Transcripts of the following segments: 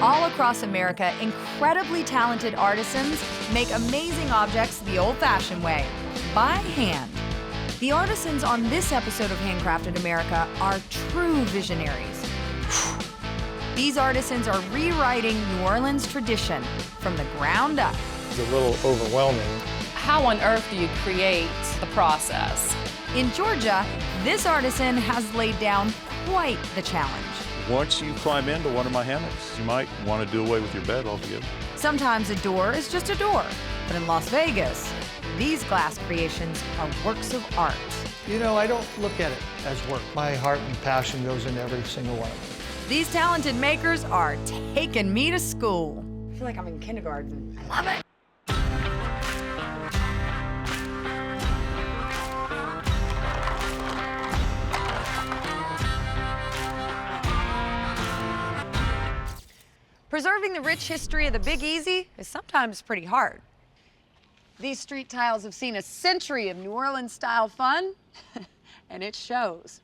All across America, incredibly talented artisans make amazing objects the old-fashioned way, by hand. The artisans on this episode of Handcrafted America are true visionaries. These artisans are rewriting New Orleans tradition from the ground up. It's a little overwhelming. How on earth do you create the process? In Georgia, this artisan has laid down quite the challenge. Once you climb into one of my hammocks, you might want to do away with your bed altogether. Sometimes a door is just a door, but in Las Vegas, these glass creations are works of art. You know, I don't look at it as work. My heart and passion goes into every single one of them. These talented makers are taking me to school. I feel like I'm in kindergarten. I love it. Preserving the rich history of the Big Easy is sometimes pretty hard. These street tiles have seen a century of New Orleans-style fun, and it shows.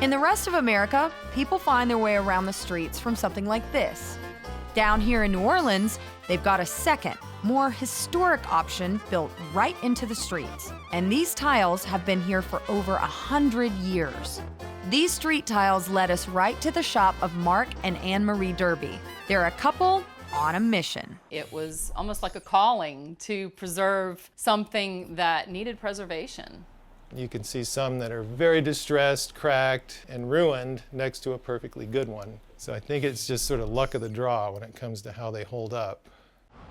In the rest of America, people find their way around the streets from something like this. Down here in New Orleans, they've got a second, more historic option built right into the streets. And these tiles have been here for over 100 years. These street tiles led us right to the shop of Mark and Anne Marie Derby. They're a couple on a mission. It was almost like a calling to preserve something that needed preservation. You can see some that are very distressed, cracked, and ruined next to a perfectly good one. So I think it's just sort of luck of the draw when it comes to how they hold up.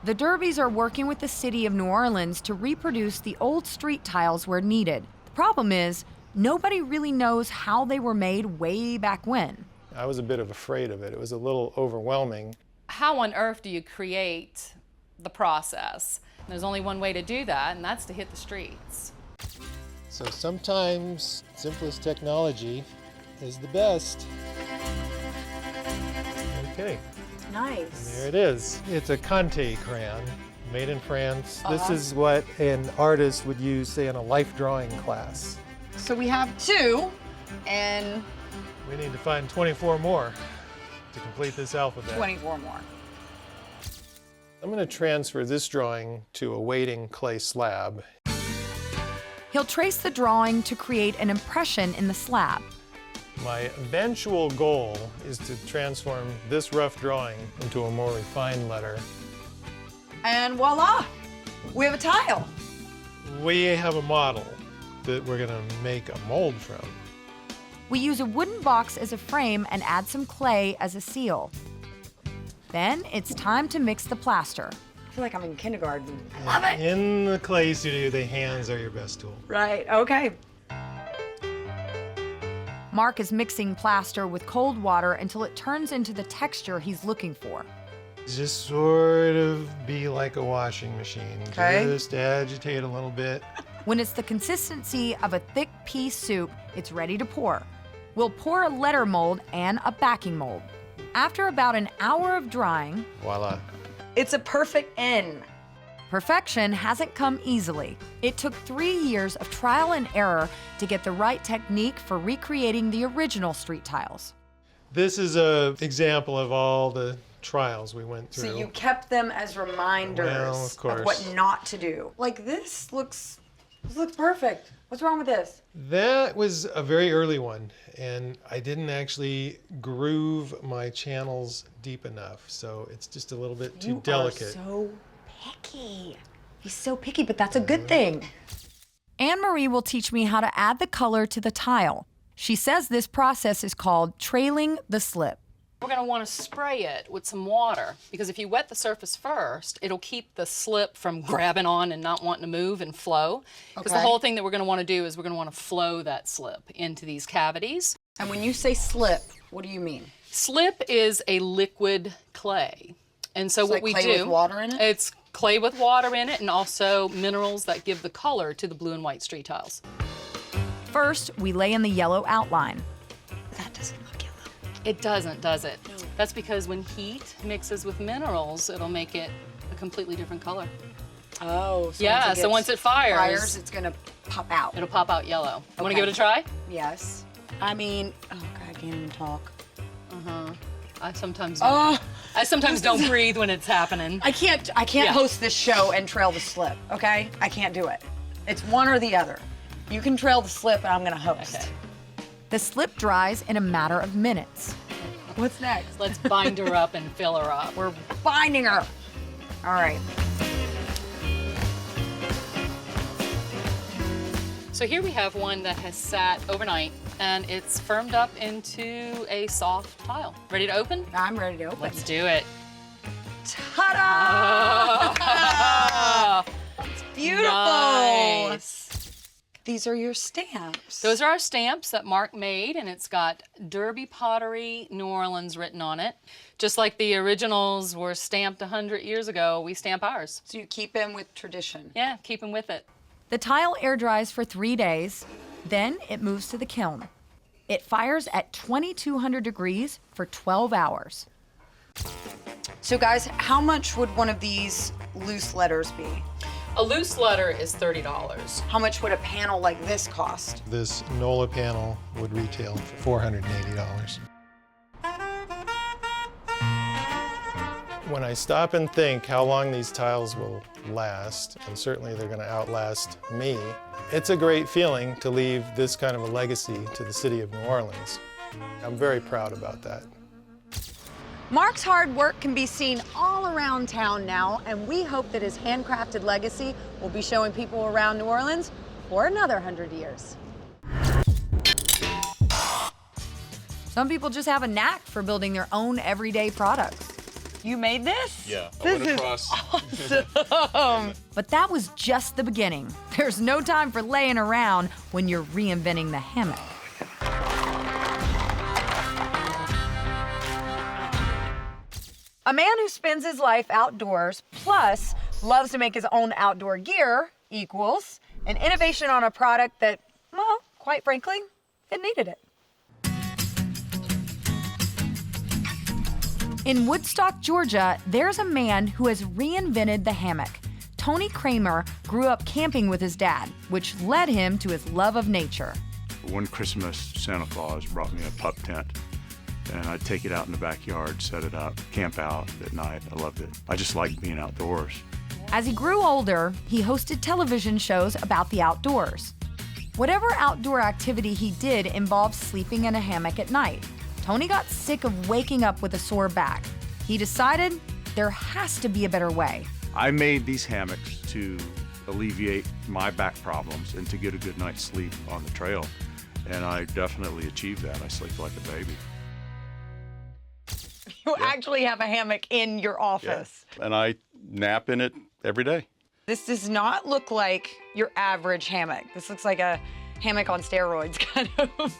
The Derbys are working with the city of New Orleans to reproduce the old street tiles where needed. The problem is, nobody really knows how they were made way back when. I was a bit afraid of it. It was a little overwhelming. How on earth do you create the process? There's only one way to do that, and that's to hit the streets. So sometimes simplest technology is the best. Okay. Nice. There it is. It's a Conte crayon made in France. This is what an artist would use, say, in a life drawing class. So we have two, and We need to find 24 more to complete this alphabet. 24 more. I'm going to transfer this drawing to a waiting clay slab. He'll trace the drawing to create an impression in the slab. My eventual goal is to transform this rough drawing into a more refined letter. And voila, we have a tile. We have a model that we're going to make a mold from. We use a wooden box as a frame and add some clay as a seal. Then it's time to mix the plaster. I feel like I'm in kindergarten. I love it. In the clay studio, the hands are your best tool. Right, okay. Mark is mixing plaster with cold water until it turns into the texture he's looking for. Just sort of be like a washing machine. Okay. Just agitate a little bit. When it's the consistency of a thick pea soup, it's ready to pour. We'll pour a letter mold and a backing mold. After about an hour of drying, Voila. it's a perfect N. Perfection hasn't come easily. It took 3 years of trial and error to get the right technique for recreating the original street tiles. This is an example of all the trials we went through. So you kept them as reminders Well, of course. what not to do. Like this looks perfect. What's wrong with this? That was a very early one, and I didn't actually groove my channels deep enough, so it's just a little bit too delicate. You are so picky. He's so picky, but that's a good thing. Anne Marie will teach me how to add the color to the tile. She says this process is called trailing the slip. We're going to want to spray it with some water, because if you wet the surface first, it'll keep the slip from grabbing on and not wanting to move and flow. Because the whole thing that we're going to want to do is we're going to want to flow that slip into these cavities. And when you say slip, what do you mean? Slip is a liquid clay. And so It's what like we clay do, with water in it? It's clay with water in it, and also minerals that give the color to the blue and white street tiles. First, we lay in the yellow outline. That doesn't look yellow. It doesn't, does it? No. That's because when heat mixes with minerals, it'll make it a completely different color. Oh, Yeah, so once it fires, it's gonna pop out. it'll pop out yellow. You want to Okay. give it a try? Yes. I mean, oh God, I can't even talk. I sometimes don't breathe when it's happening. I can't Yeah. host this show and trail the slip, okay? I can't do it. It's one or the other. You can trail the slip and I'm gonna host. Okay. The slip dries in a matter of minutes. What's next? Let's bind her up and fill her up. We're binding her. All right. So here we have one that has sat overnight and it's firmed up into a soft tile. Ready to open? I'm ready to open. Let's do it. Ta-da! It's beautiful. Nice. These are your stamps. Those are our stamps that Mark made, and it's got Derby Pottery, New Orleans written on it. Just like the originals were stamped 100 years ago, we stamp ours. So you keep them with tradition. Yeah, keep them with it. The tile air dries for 3 days, then it moves to the kiln. It fires at 2200 degrees for 12 hours. So guys, how much would one of these loose letters be? A loose letter is $30. How much would a panel like this cost? This NOLA panel would retail for $480. When I stop and think how long these tiles will last, and certainly they're going to outlast me, it's a great feeling to leave this kind of a legacy to the city of New Orleans. I'm very proud about that. Mark's hard work can be seen all around town now, and we hope that his handcrafted legacy will be showing people around New Orleans for another 100 years. Some people just have a knack for building their own everyday products. You made this? Yeah, This is awesome. But that was just the beginning. There's no time for laying around when you're reinventing the hammock. A man who spends his life outdoors, plus loves to make his own outdoor gear, equals an innovation on a product that, well, quite frankly, it needed it. In Woodstock, Georgia, there's a man who has reinvented the hammock. Tony Kramer grew up camping with his dad, which led him to his love of nature. One Christmas, Santa Claus brought me a pup tent, and I'd take it out in the backyard, set it up, camp out at night. I loved it. I just liked being outdoors. As he grew older, he hosted television shows about the outdoors. Whatever outdoor activity he did involved sleeping in a hammock at night. Tony got sick of waking up with a sore back. He decided there has to be a better way. I made these hammocks to alleviate my back problems and to get a good night's sleep on the trail. And I definitely achieved that. I sleep like a baby. You actually have a hammock in your office. And I nap in it every day. This does not look like your average hammock. This looks like a hammock on steroids, kind of.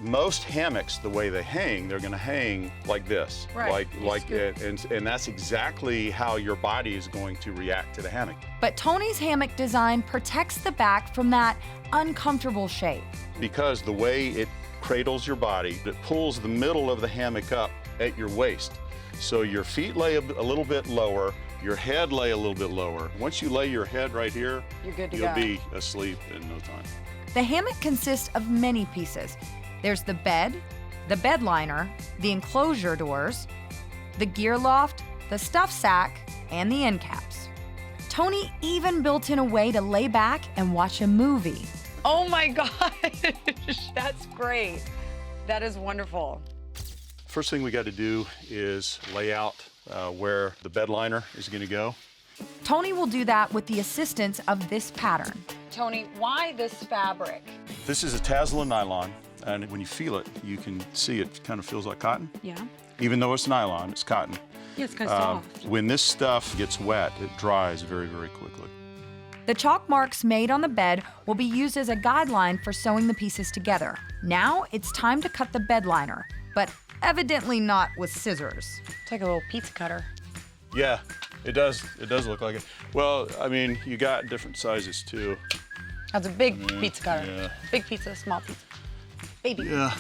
Most hammocks, the way they hang, they're going to hang like this, Right. and that's exactly how your body is going to react to the hammock. But Tony's hammock design protects the back from that uncomfortable shape. Because the way it cradles your body, it pulls the middle of the hammock up at your waist. So your feet lay a little bit lower, your head lay a little bit lower. Once you lay your head right here, You're good to you'll go. be asleep in no time. The hammock consists of many pieces. There's the bed liner, the enclosure doors, the gear loft, the stuff sack, and the end caps. Tony even built in a way to lay back and watch a movie. Oh my gosh, that's great. That is wonderful. First thing we got to do is lay out where the bed liner is going to go. Tony will do that with the assistance of this pattern. Tony, why this fabric? This is a Tasla nylon, and when you feel it, you can see it kind of feels like cotton. Yeah. Even though it's nylon, it's cotton. Yeah, it's kind of soft. When this stuff gets wet, it dries very, very quickly. The chalk marks made on the bed will be used as a guideline for sewing the pieces together. Now it's time to cut the bed liner, but evidently not with scissors. It's like a little pizza cutter. Yeah, it does. It does look like it. Well, I mean, you got different sizes too. That's a big pizza cutter. Yeah. Big pizza, small pizza. Baby. Yeah.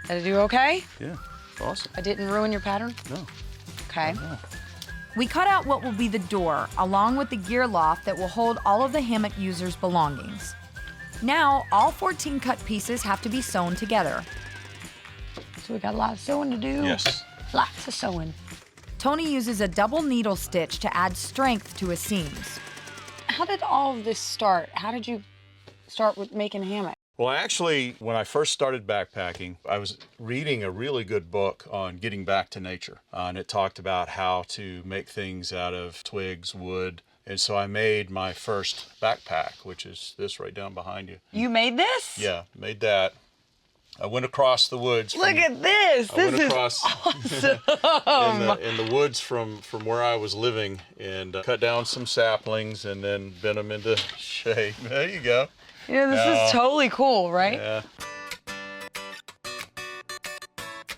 Did I do okay? Yeah. Awesome. I didn't ruin your pattern? No. Okay. We cut out what will be the door, along with the gear loft that will hold all of the hammock users' belongings. Now, all 14 cut pieces have to be sewn together. So we got a lot of sewing to do. Yes. Lots of sewing. Tony uses a double needle stitch to add strength to his seams. How did all of this start? How did you start with making a hammock? Well, actually, when I first started backpacking, I was reading a really good book on getting back to nature. And it talked about how to make things out of twigs, wood. And so I made my first backpack, which is this right down behind you. You made this? Yeah, made that. I went across the woods. Look at this. I went This is across awesome. in the woods from where I was living and cut down some saplings and then bent them into shape. There you go. Yeah, this is totally cool, right? Yeah.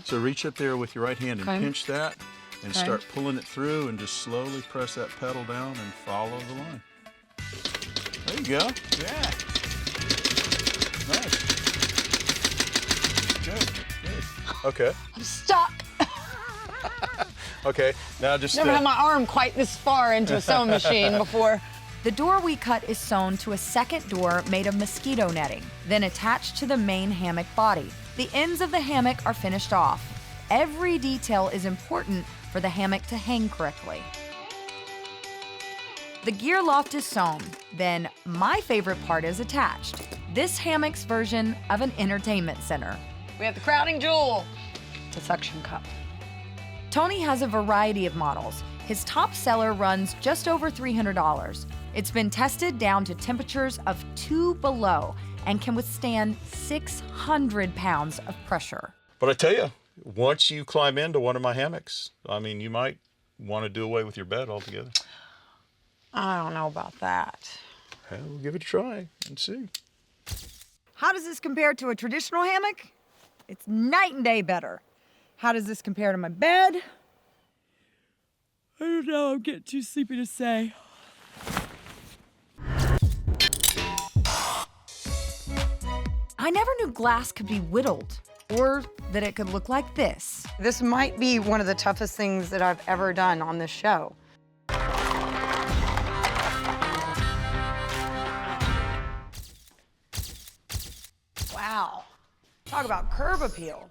So reach up there with your right hand and Okay. pinch that and start pulling it through and just slowly press that pedal down and follow the line. There you go. Yeah. Nice. Good. Okay. I'm stuck. Okay. Now just Never had my arm quite this far into a sewing machine before. The door we cut is sewn to a second door made of mosquito netting, then attached to the main hammock body. The ends of the hammock are finished off. Every detail is important for the hammock to hang correctly. The gear loft is sewn, then my favorite part is attached. This hammock's version of an entertainment center. We have the crowning jewel, the suction cup. Tony has a variety of models. His top seller runs just over $300. It's been tested down to temperatures of 2 below and can withstand 600 pounds of pressure. But I tell you, once you climb into one of my hammocks, I mean, you might want to do away with your bed altogether. I don't know about that. Well, we'll give it a try and see. How does this compare to a traditional hammock? It's night and day better. How does this compare to my bed? I don't know, I'm getting too sleepy to say. I never knew glass could be whittled, or that it could look like this. This might be one of the toughest things that I've ever done on this show. Wow. Talk about curb appeal.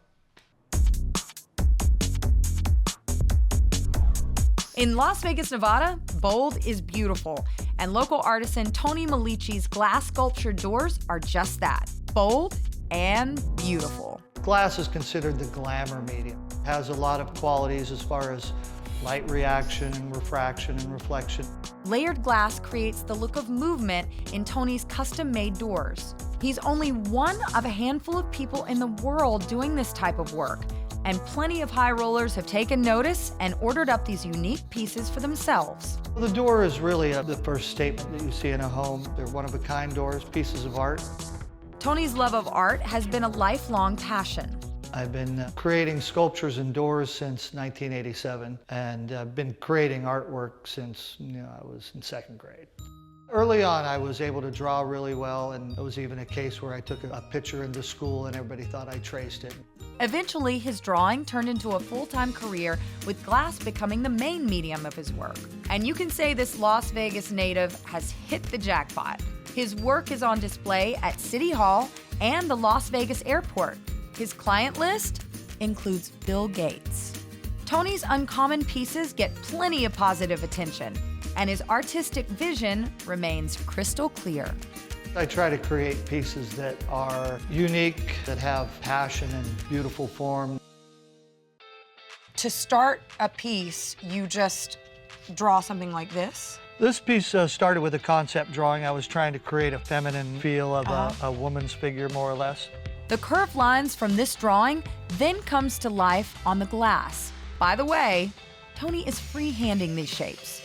In Las Vegas, Nevada, bold is beautiful, and local artisan Tony Malici's glass sculptured doors are just that, bold and beautiful. Glass is considered the glamour medium. It has a lot of qualities as far as light reaction and refraction and reflection. Layered glass creates the look of movement in Tony's custom-made doors. He's only one of a handful of people in the world doing this type of work, and plenty of high rollers have taken notice and ordered up these unique pieces for themselves. The door is really the first statement that you see in a home. They're one-of-a-kind doors, pieces of art. Tony's love of art has been a lifelong passion. I've been creating sculptures and doors since 1987, and I've been creating artwork since I was in 2nd grade. Early on, I was able to draw really well, and there was even a case where I took a picture into school and everybody thought I traced it. Eventually, his drawing turned into a full-time career, with glass becoming the main medium of his work. And you can say this Las Vegas native has hit the jackpot. His work is on display at City Hall and the Las Vegas airport. His client list includes Bill Gates. Tony's uncommon pieces get plenty of positive attention, and his artistic vision remains crystal clear. I try to create pieces that are unique, that have passion and beautiful form. To start a piece, you just draw something like this? This piece started with a concept drawing. I was trying to create a feminine feel of a woman's figure, more or less. The curved lines from this drawing then comes to life on the glass. By the way, Tony is freehanding these shapes.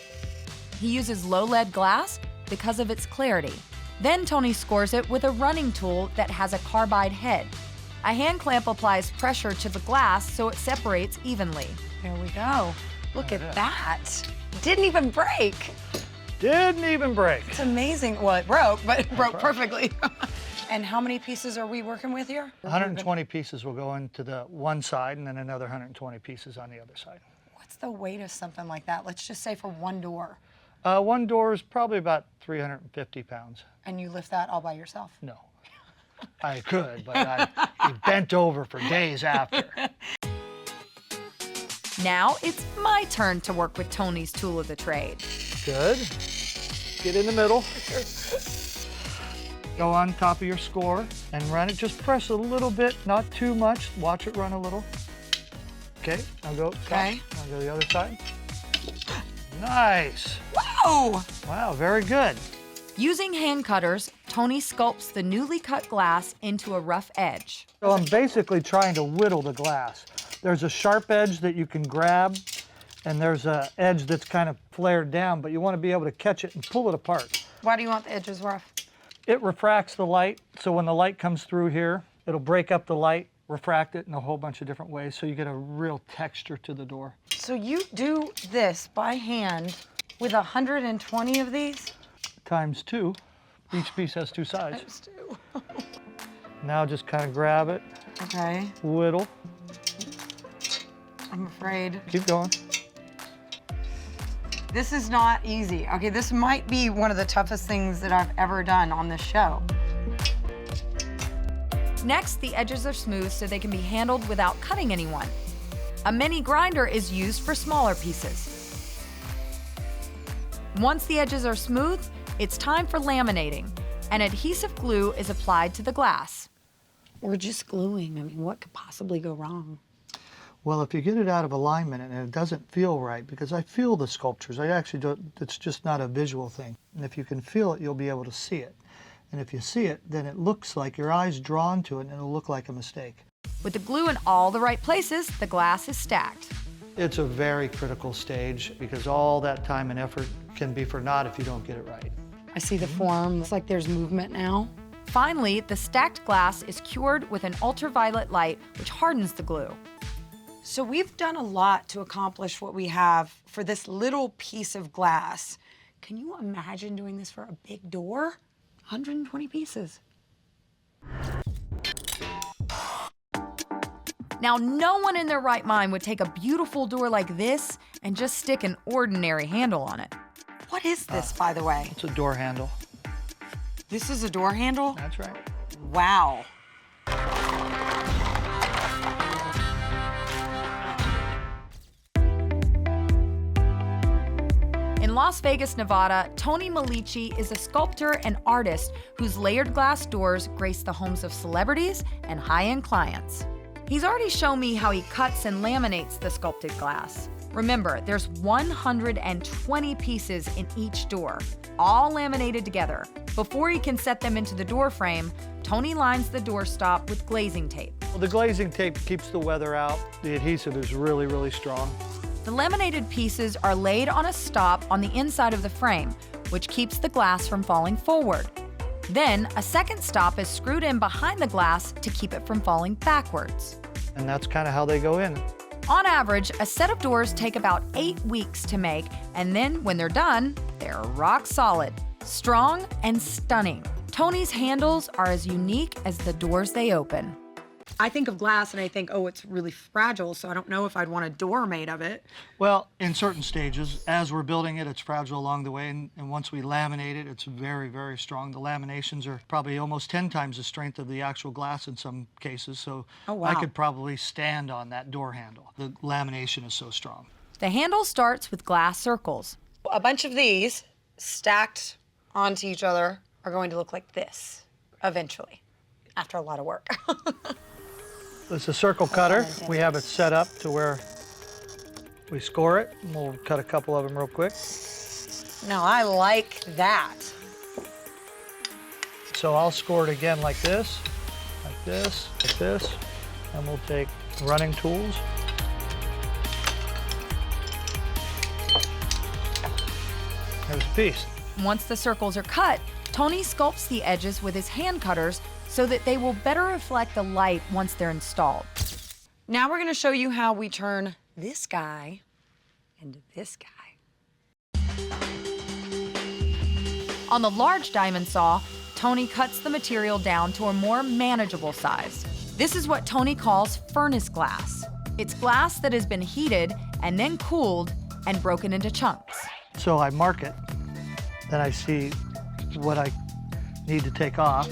He uses low-lead glass because of its clarity. Then Tony scores it with a running tool that has a carbide head. A hand clamp applies pressure to the glass so it separates evenly. There we go. Look at that. Didn't even break. Didn't even break. It's amazing. Well, it broke, but it broke perfectly. And how many pieces are we working with here? 120 pieces will go into the one side and then another 120 pieces on the other side. What's the weight of something like that? Let's just say for one door. One door is probably about 350 pounds. And you lift that all by yourself? No. I could, but he bent over for days after. Now it's my turn to work with Tony's tool of the trade. Good. Get in the middle. Go on top of your score and run it. Just press a little bit, not too much. Watch it run a little. Okay, now go. Okay. Now go to the other side. Nice. Wow! Wow, very good. Using hand cutters, Tony sculpts the newly cut glass into a rough edge. So I'm basically trying to whittle the glass. There's a sharp edge that you can grab, and there's an edge that's kind of flared down, but you want to be able to catch it and pull it apart. Why do you want the edges rough? It refracts the light, so when the light comes through here, it'll break up the light, refract it in a whole bunch of different ways, so you get a real texture to the door. So you do this by hand with 120 of these? Times 2. Each piece has 2 sides. Times 2. Now just kind of grab it, Okay, whittle, I'm afraid. keep going. This is not easy. Okay, this might be one of the toughest things that I've ever done on this show. Next, the edges are smooth so they can be handled without cutting anyone. A mini grinder is used for smaller pieces. Once the edges are smooth, it's time for laminating. An adhesive glue is applied to the glass. We're just gluing. I mean, what could possibly go wrong? Well, if you get it out of alignment and it doesn't feel right, because I feel the sculptures, I actually don't, it's just not a visual thing. And if you can feel it, you'll be able to see it. And if you see it, then it looks like your eye's drawn to it and it'll look like a mistake. With the glue in all the right places, the glass is stacked. It's a very critical stage because all that time and effort can be for naught if you don't get it right. I see the form. It's like there's movement now. Finally, the stacked glass is cured with an ultraviolet light, which hardens the glue. So we've done a lot to accomplish what we have for this little piece of glass. Can you imagine doing this for a big door? 120 pieces. Now, no one in their right mind would take a beautiful door like this and just stick an ordinary handle on it. What is this, by the way? It's a door handle. This is a door handle? That's right. Wow. In Las Vegas, Nevada, Tony Malici is a sculptor and artist whose layered glass doors grace the homes of celebrities and high-end clients. He's already shown me how he cuts and laminates the sculpted glass. Remember, there's 120 pieces in each door, all laminated together. Before he can set them into the door frame, Tony lines the doorstop with glazing tape. Well, the glazing tape keeps the weather out. The adhesive is really, really strong. The laminated pieces are laid on a stop on the inside of the frame, which keeps the glass from falling forward. Then, a second stop is screwed in behind the glass to keep it from falling backwards. And that's kind of how they go in. On average, a set of doors take about 8 weeks to make, and then when they're done, they're rock solid, strong, and stunning. Tony's handles are as unique as the doors they open. I think of glass and I think, oh, it's really fragile, so I don't know if I'd want a door made of it. Well, in certain stages, as we're building it, it's fragile along the way, and once we laminate it, it's very, very strong. The laminations are probably almost 10 times the strength of the actual glass in some cases, so Oh, wow. I could probably stand on that door handle. The lamination is so strong. The handle starts with glass circles. A bunch of these stacked onto each other are going to look like this eventually, after a lot of work. It's a circle cutter. We have it set up to where we score it. And we'll cut a couple of them real quick. Now, I like that. So I'll score it again like this, and we'll take running tools. There's a piece. Once the circles are cut, Tony sculpts the edges with his hand cutters so that they will better reflect the light once they're installed. Now we're going to show you how we turn this guy into this guy. On the large diamond saw, Tony cuts the material down to a more manageable size. This is what Tony calls furnace glass. It's glass that has been heated and then cooled and broken into chunks. So I mark it, then I see what I need to take off.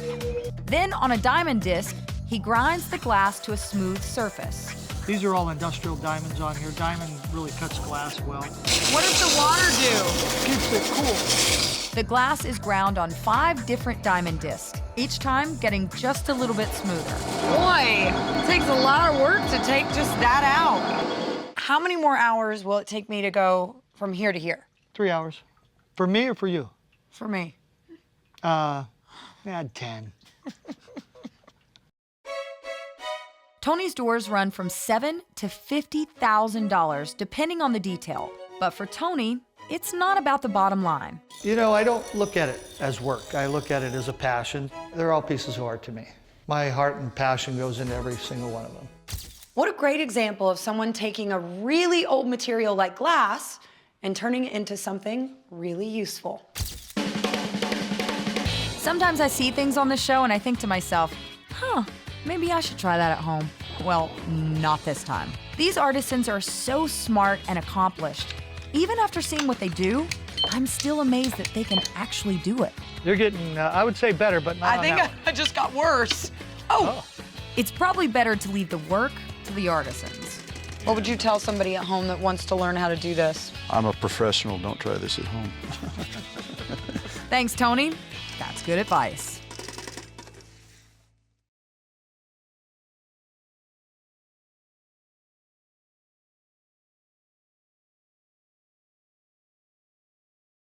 Then on a diamond disc, he grinds the glass to a smooth surface. These are all industrial diamonds on here. Diamond really cuts glass well. What does the water do? Keeps it cool. The glass is ground on 5 different diamond discs, each time getting just a little bit smoother. Boy, it takes a lot of work to take just that out. How many more hours will it take me to go from here to here? 3 hours. For me or for you? For me. 10. Tony's doors run from $7,000 to $50,000, depending on the detail. But for Tony, it's not about the bottom line. You know, I don't look at it as work. I look at it as a passion. They're all pieces of art to me. My heart and passion goes into every single one of them. What a great example of someone taking a really old material like glass and turning it into something really useful. Sometimes I see things on the show and I think to myself, maybe I should try that at home. Well, not this time. These artisans are so smart and accomplished. Even after seeing what they do, I'm still amazed that they can actually do it. You're getting, I would say better, but not on that one. I just got worse. It's probably better to leave the work to the artisans. What would you tell somebody at home that wants to learn how to do this? I'm a professional. Don't try this at home. Thanks, Tony. That's good advice.